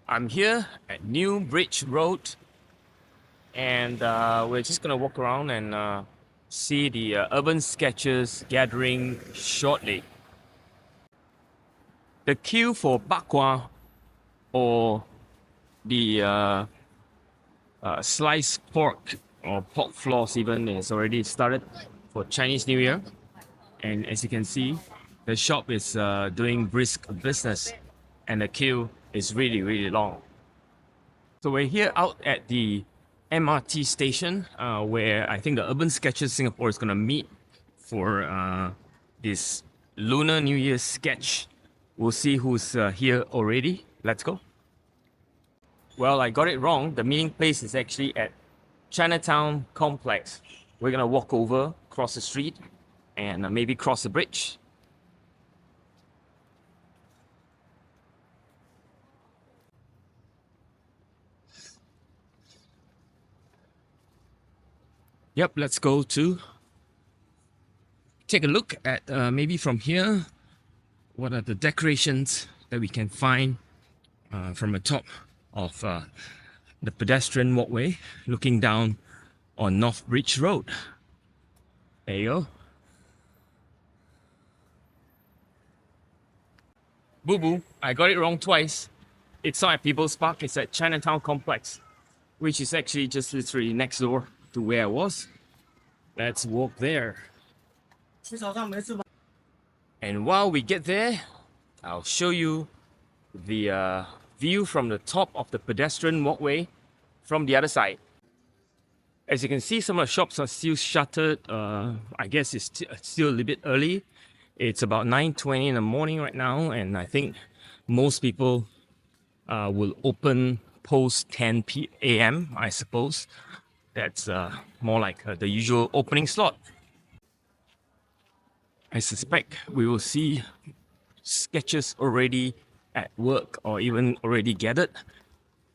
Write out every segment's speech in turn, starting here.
I'm here at New Bridge Road, and we're just gonna walk around and see the urban sketchers gathering shortly. The queue for bakwa or the sliced pork or pork floss even is already started for Chinese New Year, and as you can see, the shop is doing brisk business, and the queue is really long. So we're here out at the MRT station where I think the Urban Sketchers Singapore is going to meet for this Lunar New Year sketch. We'll see who's here already. Let's go. Well, I got it wrong. The meeting place is actually at Chinatown Complex. We're going to walk over, cross the street, and maybe cross the bridge. Yep, let's go to take a look at maybe from here what are the decorations that we can find from the top of the pedestrian walkway looking down on North Bridge Road. There you go. Boo boo, I got it wrong twice. It's not at People's Park, it's at Chinatown Complex, which is actually just literally next door to where I was. Let's walk there. And while we get there, I'll show you the view from the top of the pedestrian walkway from the other side. As you can see, some of the shops are still shuttered. I guess it's still a little bit early. It's about 9:20 in the morning right now, and I think most people will open post 10 a.m. I suppose. That's more like the usual opening slot. I suspect we will see sketches already at work or even already gathered.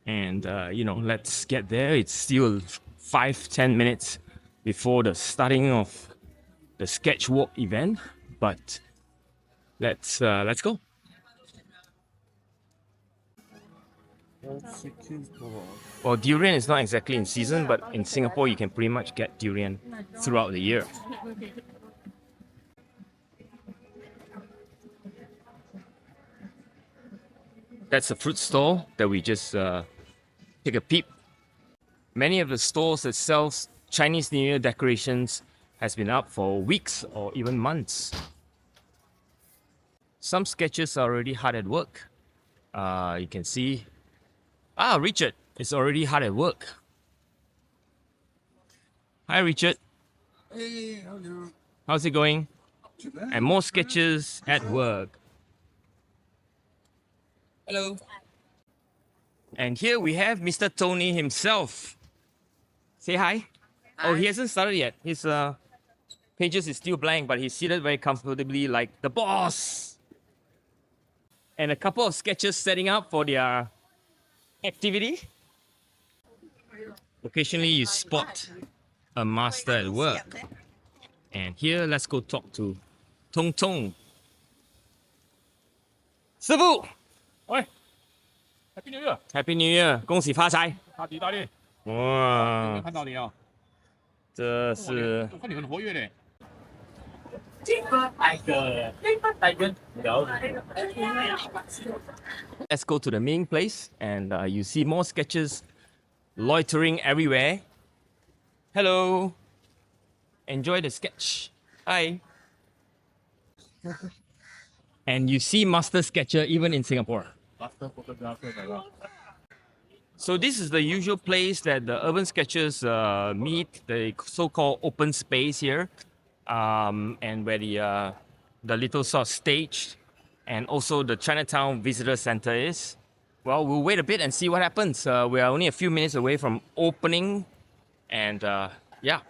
And let's get there. It's still 5-10 minutes before the starting of the sketch walk event, but let's go. Well, durian is not exactly in season, but in Singapore you can pretty much get durian throughout the year. That's a fruit stall that we just take a peep. Many of the stores that sells Chinese New Year decorations has been up for weeks or even months. Some sketches are already hard at work. You can see, Richard is already hard at work. Hi, Richard. Hey, how are you? How's it going? Too bad. And more sketches at work. Hello. And here we have Mr. Tony himself. Say hi. Oh, he hasn't started yet. His pages is still blank, but he's seated very comfortably like the boss. And a couple of sketches setting up for their activity. Occasionally you spot a master at work. And here, let's go talk to Tong Tong. 师傅 喂，Happy New Year， ，Happy New Year， 恭喜发财！大吉大利！哇，看到你啊，这是我看你很活跃嘞。Let's go to the main place, and you see more sketches loitering everywhere. Hello. Enjoy the sketch. Hi. And you see master sketcher even in Singapore. So this is the usual place that the urban sketchers meet, the so-called open space here, and where the little sort of stage and also the Chinatown Visitor Center is. Well, we'll wait a bit and see what happens. We are only a few minutes away from opening, and yeah.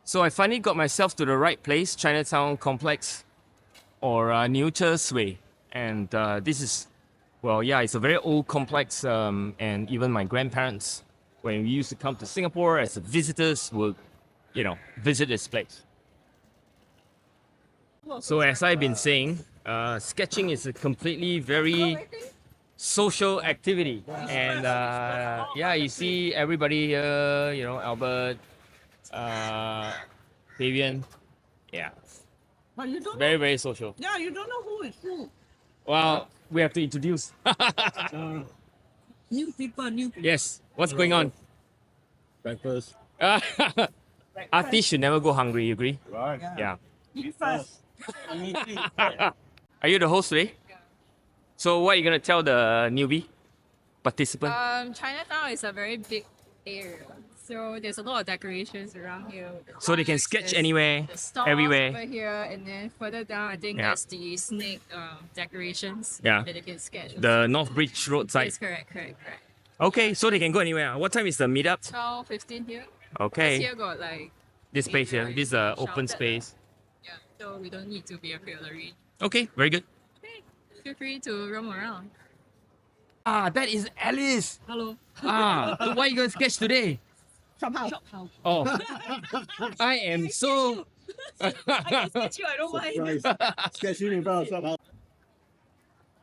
So I finally got myself to the right place, Chinatown Complex, or New Way. And this is, well, yeah, it's a very old complex, and even my grandparents, when we used to come to Singapore as visitors, would, visit this place. So as I've been saying, sketching is a completely very social activity. And yeah, you see everybody here, you know, Albert, Fabian. Yeah, But you don't very, know. very social. Yeah, you don't know who is who. Well, we have to introduce. New people, new people. Yes, what's going on? Breakfast. Artists should never go hungry, you agree? Right. Yeah. Eat fast. Are you the host today? So what are you gonna tell the newbie participant? Chinatown is a very big area, so there's a lot of decorations around here. So they can sketch There's anywhere, the stores everywhere. over here, and then further down, I think Yeah. there's the snake decorations Yeah. that they can sketch. The North Bridge roadside. Yes, correct. Okay, so they can go anywhere. What time is the meetup? 12, 15 here. Okay, Here got like this space here. area This is you the can open shout at space. yeah, so we don't need to be afraid of the rain. Okay, very good. Okay, feel free to roam around. Ah, that is Alice. Hello. Ah, so what are you gonna sketch today? Somehow. Oh, I am so. I can sketch you. I don't mind. Sketching in front of somehow.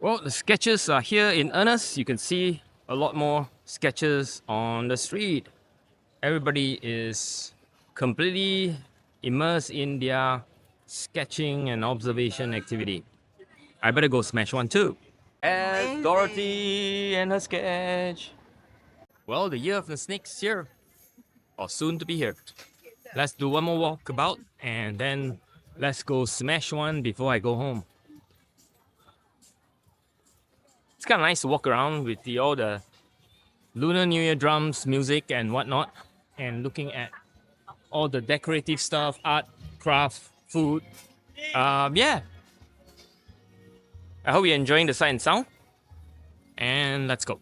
Well, the sketches are here in earnest. You can see a lot more sketches on the street. Everybody is completely immersed in their sketching and observation activity. I better go smash one too. As Dorothy and her sketch. Well, the year of the snake's here, or soon to be here. Let's do one more walk about and then let's go smash one before I go home. It's kind of nice to walk around with all the Lunar New Year drums, music, and whatnot, and looking at all the decorative stuff, art, craft, food. Yeah. I hope you're enjoying the sight and sound. And let's go.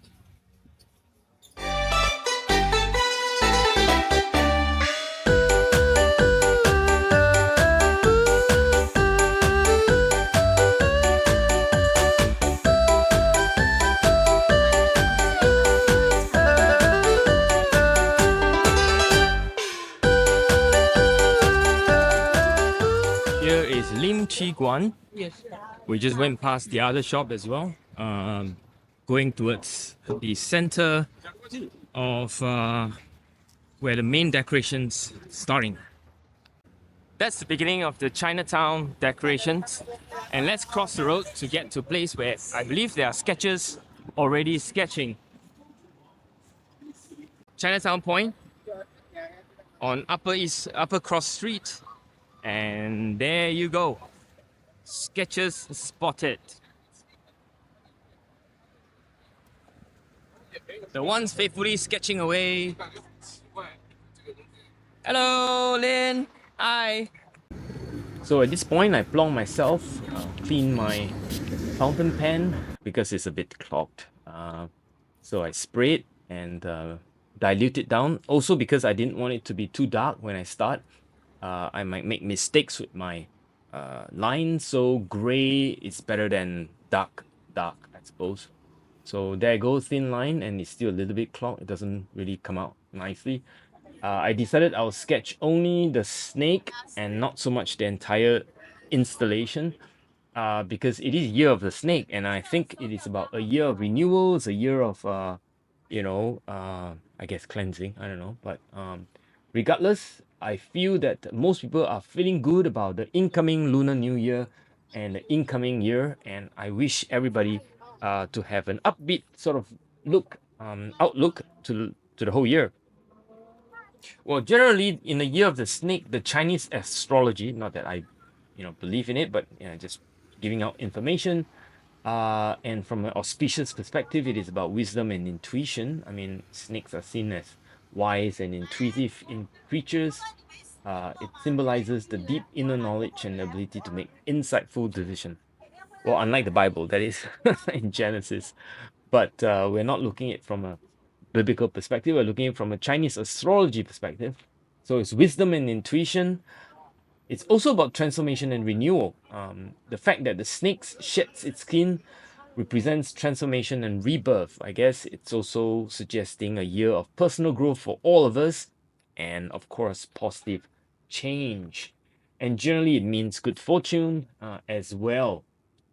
Here is Lim Chi Guan. Yes. We just went past the other shop as well, going towards the center of where the main decorations starting. That's the beginning of the Chinatown decorations, and let's cross the road to get to a place where I believe there are sketchers already sketching. Chinatown Point on Upper Cross Street, and there you go. Sketches spotted. The ones faithfully sketching away. Hello, Lynn. Hi. So at this point, I plonk myself, clean my fountain pen because it's a bit clogged. So I spray it and dilute it down. Also because I didn't want it to be too dark when I start. I might make mistakes with my line, so gray is better than dark, I suppose. So there I go, thin line, and it's still a little bit clogged. It doesn't really come out nicely. I decided I'll sketch only the snake and not so much the entire installation because it is year of the snake, and I think it is about a year of renewal. It's a year of I guess cleansing. I don't know, but regardless, I feel that most people are feeling good about the incoming Lunar New Year and the incoming year, and I wish everybody to have an upbeat sort of outlook to the whole year. Well, generally, in the year of the snake, the Chinese astrology, not that I, believe in it, but just giving out information. And from an auspicious perspective, it is about wisdom and intuition. I mean, snakes are seen as wise and intuitive creatures. It symbolizes the deep inner knowledge and the ability to make insightful decisions. Well, unlike the Bible, that is in Genesis. But we're not looking at it from a biblical perspective. We're looking at it from a Chinese astrology perspective. So it's wisdom and intuition. It's also about transformation and renewal. The fact that the snake sheds its skin represents transformation and rebirth. I guess it's also suggesting a year of personal growth for all of us, and of course, positive change. And generally, it means good fortune as well.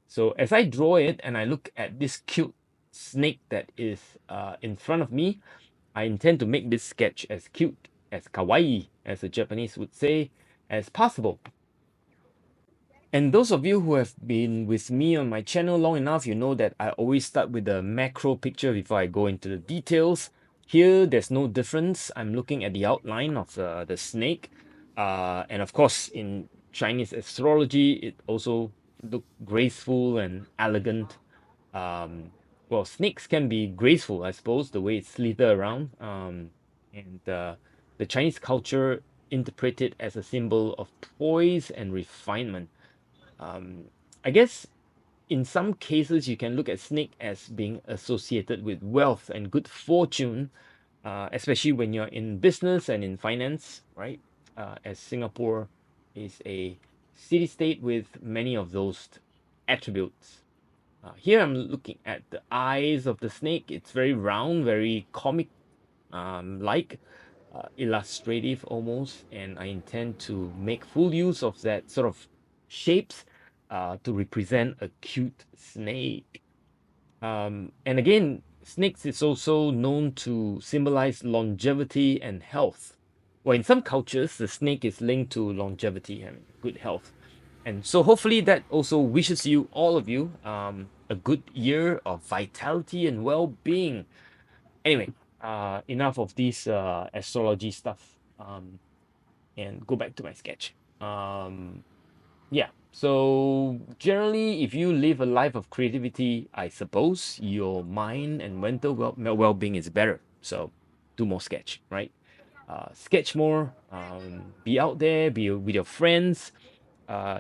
So as I draw it and I look at this cute snake that is in front of me, I intend to make this sketch as cute, as kawaii, as the Japanese would say, as possible. And those of you who have been with me on my channel long enough, you know that I always start with the macro picture before I go into the details. Here, there's no difference. I'm looking at the outline of the snake. And of course, in Chinese astrology, it also look graceful and elegant. Well, snakes can be graceful, I suppose, the way it slither around. And the Chinese culture interpret it as a symbol of poise and refinement. um, I guess in some cases you can look at snake as being associated with wealth and good fortune, especially when you're in business and in finance, right? As Singapore is a city state with many of those attributes. Here I'm looking at the eyes of the snake. It's very round, very comic like, illustrative almost, and I intend to make full use of that sort of shapes to represent a cute snake. And again, snakes is also known to symbolize longevity and health. Well, in some cultures, the snake is linked to longevity and good health. And so hopefully that also wishes you, all of you, a good year of vitality and well-being. Anyway, enough of this astrology stuff. And go back to my sketch. Yeah. So generally, if you live a life of creativity, I suppose your mind and mental well-being is better. So do more sketch, right? Sketch more. Be out there. Be with your friends.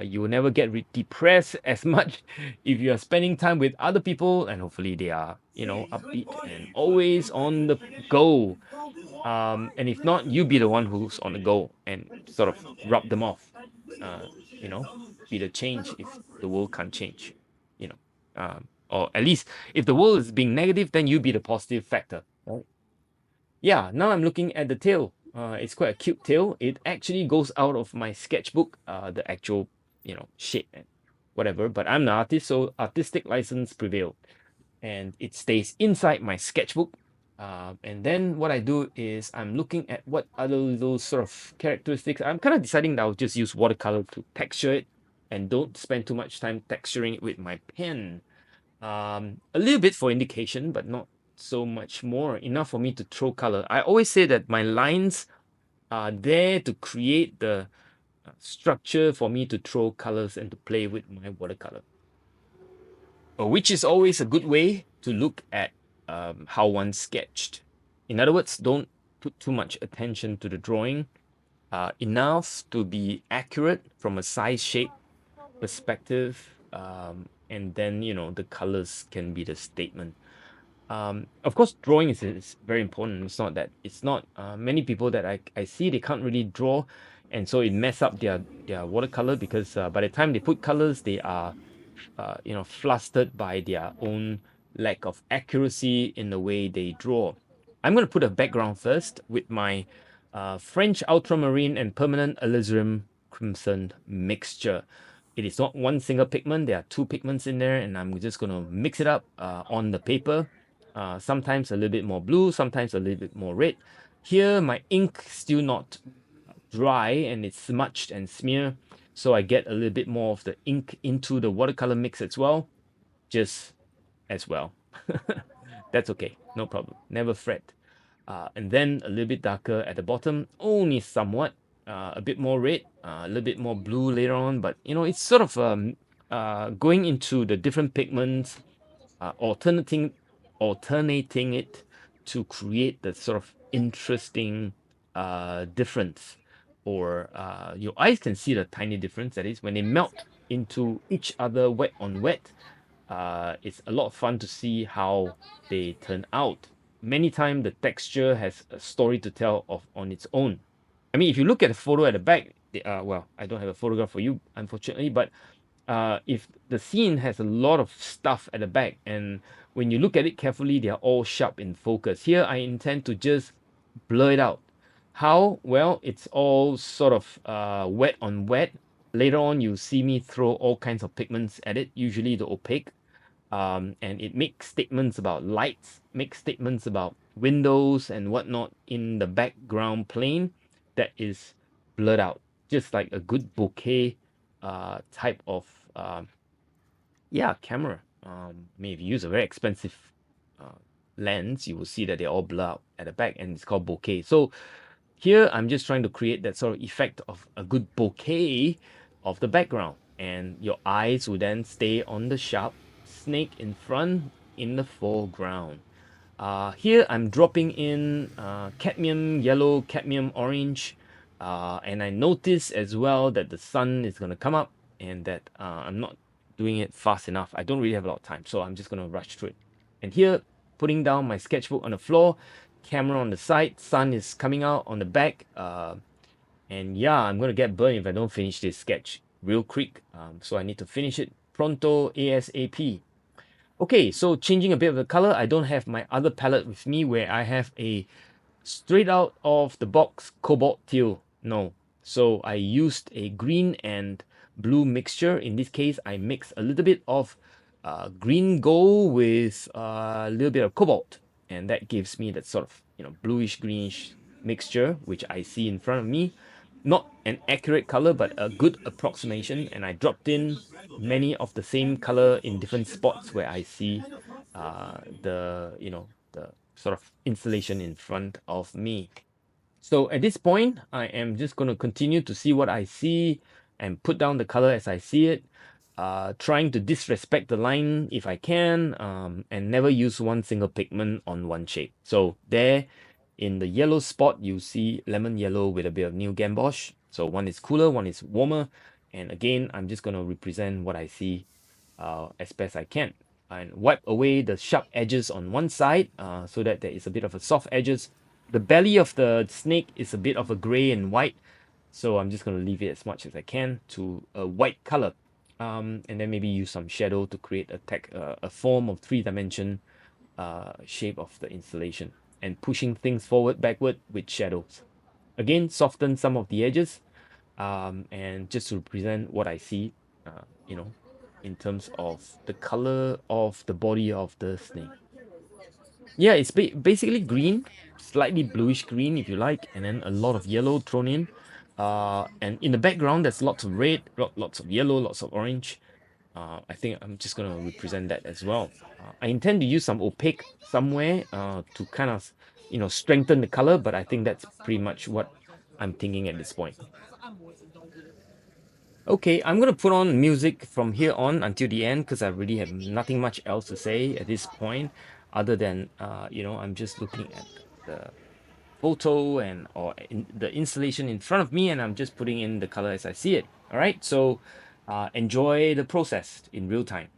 You will never get depressed as much if you are spending time with other people, and hopefully they are, upbeat and always on the go. And if not, you be the one who's on the go and sort of rub them off. Uh, you know, be the change if the world can't change. You know, or at least if the world is being negative, then you be the positive factor. Right? Yeah. Now I'm looking at the tail. It's quite a cute tail. It actually goes out of my sketchbook. The actual, shape and whatever. But I'm the artist, so artistic license prevailed, and it stays inside my sketchbook. And then what I do is I'm looking at what other little sort of characteristics. I'm kind of deciding that I'll just use watercolor to texture it and don't spend too much time texturing it with my pen. A little bit for indication, but not so much more. Enough for me to throw color. I always say that my lines are there to create the structure for me to throw colors and to play with my watercolor. Which is always a good way to look at how one sketched. In other words, don't put too much attention to the drawing, enough to be accurate from a size, shape, perspective, and then the colors can be the statement. Of course, drawing is very important. It's not many people that I see, they can't really draw, and so it mess up their watercolor because by the time they put colors, they are flustered by their own lack of accuracy in the way they draw. I'm going to put a background first with my French ultramarine and permanent alizarin crimson mixture. It is not one single pigment. There are two pigments in there, and I'm just going to mix it up on the paper. Sometimes a little bit more blue, sometimes a little bit more red. Here, my ink still not dry and it's smudged and smear, so I get a little bit more of the ink into the watercolor mix as well, just as well. That's okay, no problem, never fret. And then a little bit darker at the bottom, only somewhat, a bit more red, a little bit more blue later on, but it's sort of going into the different pigments, alternating it to create the sort of interesting difference, or your eyes can see the tiny difference. That is, when they melt into each other, wet on wet, it's a lot of fun to see how they turn out. Many times the texture has a story to tell of on its own. I mean, if you look at the photo at the back, well, I don't have a photograph for you, unfortunately, but if the scene has a lot of stuff at the back, and when you look at it carefully, they are all sharp in focus. Here, I intend to just blur it out. How? Well, it's all sort of wet on wet. Later on, you see me throw all kinds of pigments at it, usually the opaque. and it makes statements about lights, makes statements about windows and whatnot in the background plane that is blurred out, just like a good bokeh type of camera. I mean, if you use a very expensive uh, lens, you will see that they all blur out at the back, and it's called bokeh. So here, I'm just trying to create that sort of effect of a good bokeh of the background, and your eyes will then stay on the sharp snake in front in the foreground. Here I'm dropping in cadmium yellow, cadmium orange, and I notice as well that the sun is going to come up and that I'm not doing it fast enough. I don't really have a lot of time, so I'm just going to rush through it. And here, putting down my sketchbook on the floor, camera on the side, sun is coming out on the back, and yeah, I'm going to get burned if I don't finish this sketch real quick. So I need to finish it pronto ASAP. Okay, so changing a bit of the color, I don't have my other palette with me where I have a straight out of the box cobalt teal. No. So I used a green and blue mixture. In this case, I mix a little bit of green gold with a little bit of cobalt. And that gives me that sort of, bluish greenish mixture, which I see in front of me. Not an accurate color, but a good approximation. And I dropped in many of the same color in different spots where I see the sort of installation in front of me. So at this point, I am just going to continue to see what I see and put down the color as I see it, trying to disrespect the line if I can, and never use one single pigment on one shade. So there in the yellow spot, you see lemon yellow with a bit of new gambosh. So one is cooler, one is warmer. And again, I'm just going to represent what I see as best I can. And wipe away the sharp edges on one side so that there is a bit of a soft edges. The belly of the snake is a bit of a gray and white, so I'm just going to leave it as much as I can to a white color, and then maybe use some shadow to create a form of three-dimension shape of the installation, and pushing things forward, backward with shadows. Again, soften some of the edges, and just to represent what I see, in terms of the color of the body of the snake. Yeah, it's basically green, slightly bluish green if you like, and then a lot of yellow thrown in. And in the background, there's lots of red, lots of yellow, lots of orange. I think I'm just going to represent that as well. I intend to use some opaque somewhere to kind of, strengthen the color, but I think that's pretty much what I'm thinking at this point. Okay, I'm going to put on music from here on until the end because I really have nothing much else to say at this point other than, I'm just looking at the photo or the installation in front of me, and I'm just putting in the color as I see it. All right, so enjoy the process in real time.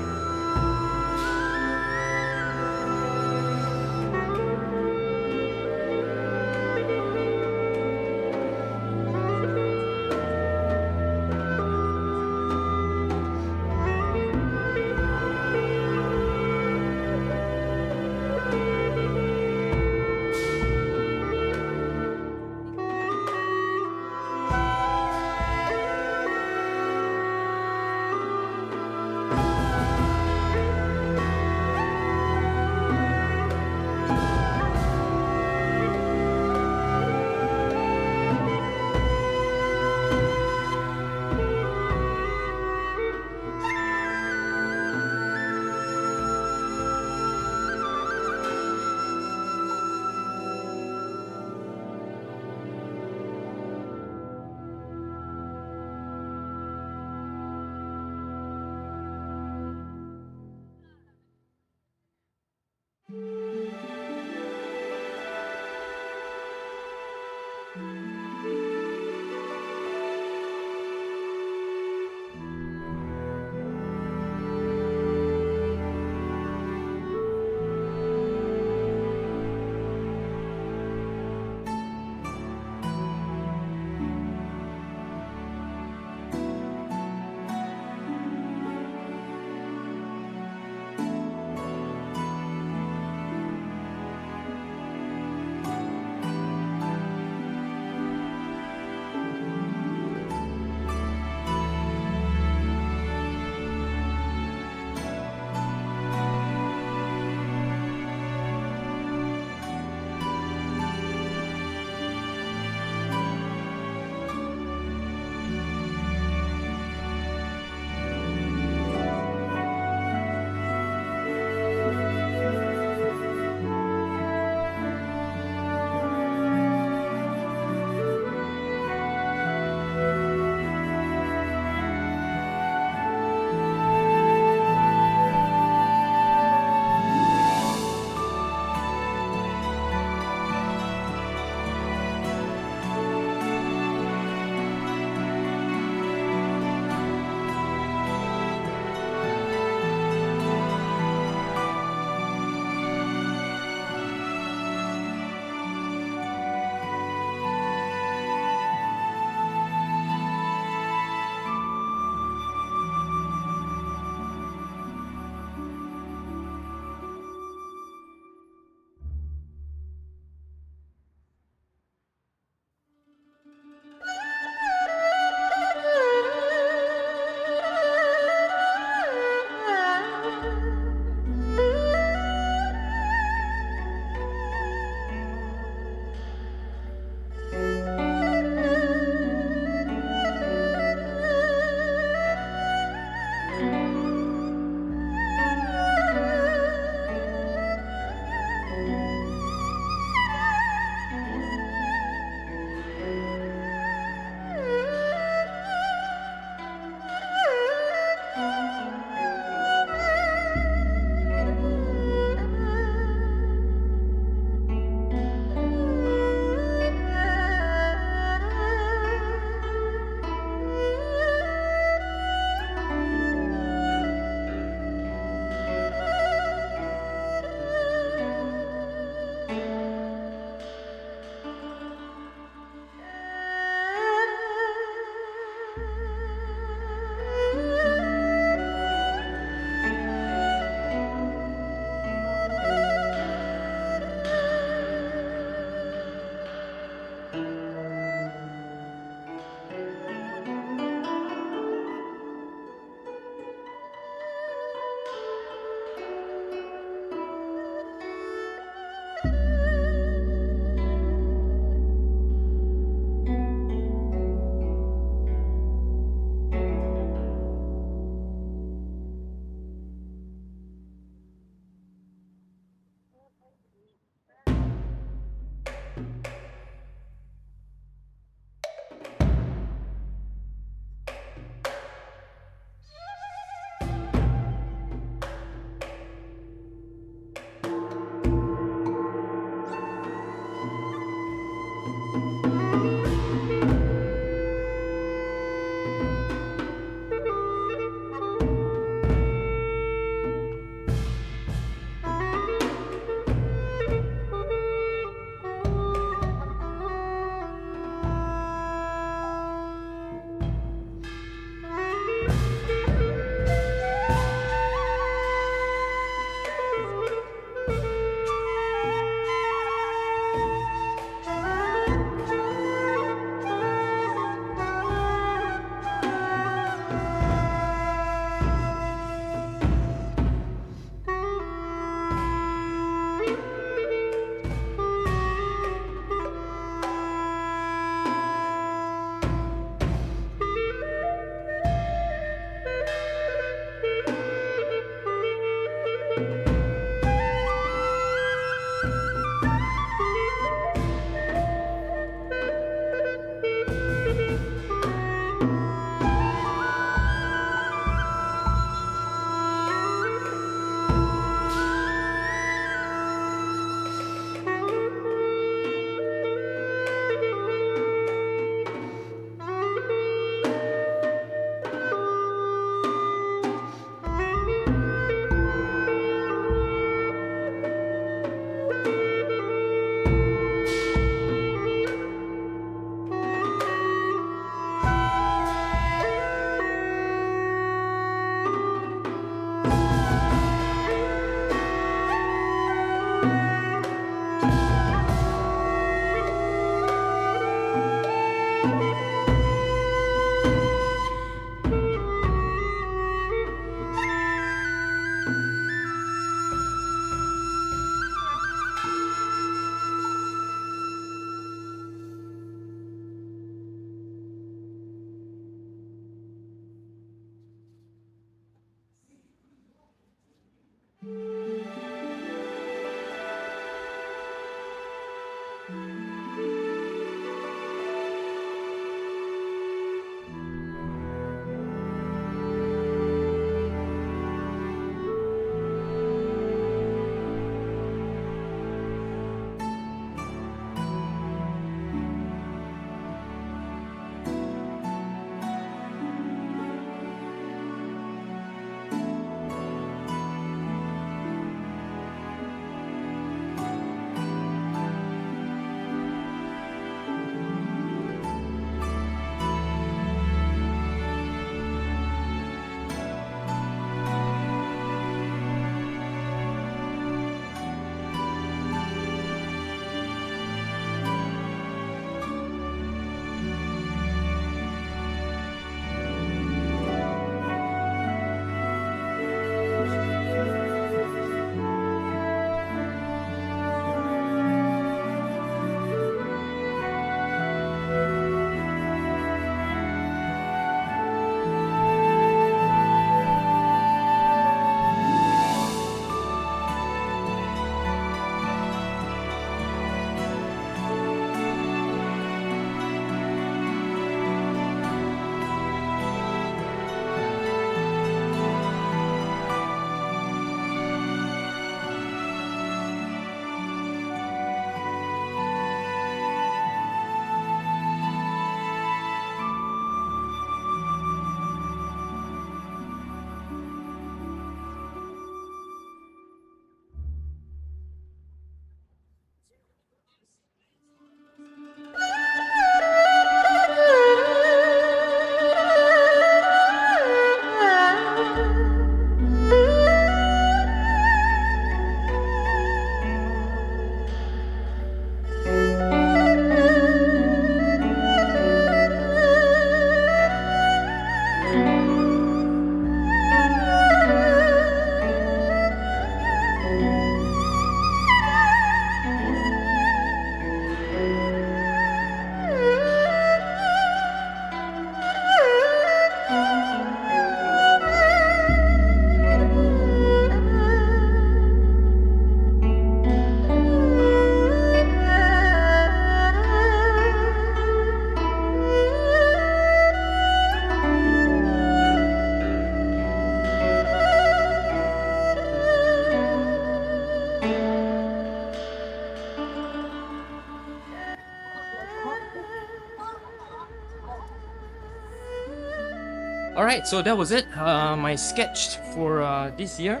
Alright, so that was it. My sketch for this year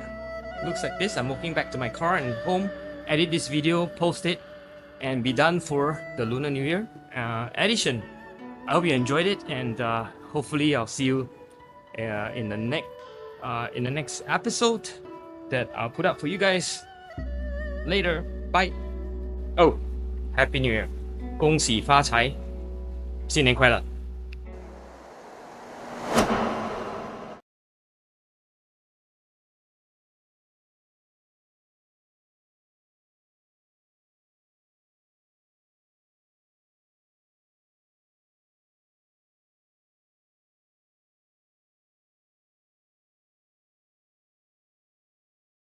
looks like this. I'm walking back to my car and home, edit this video, post it, and be done for the Lunar New Year edition. I hope you enjoyed it, and hopefully I'll see you in the next episode that I'll put up for you guys later. Bye. Oh, Happy New Year! 恭喜发财，新年快乐！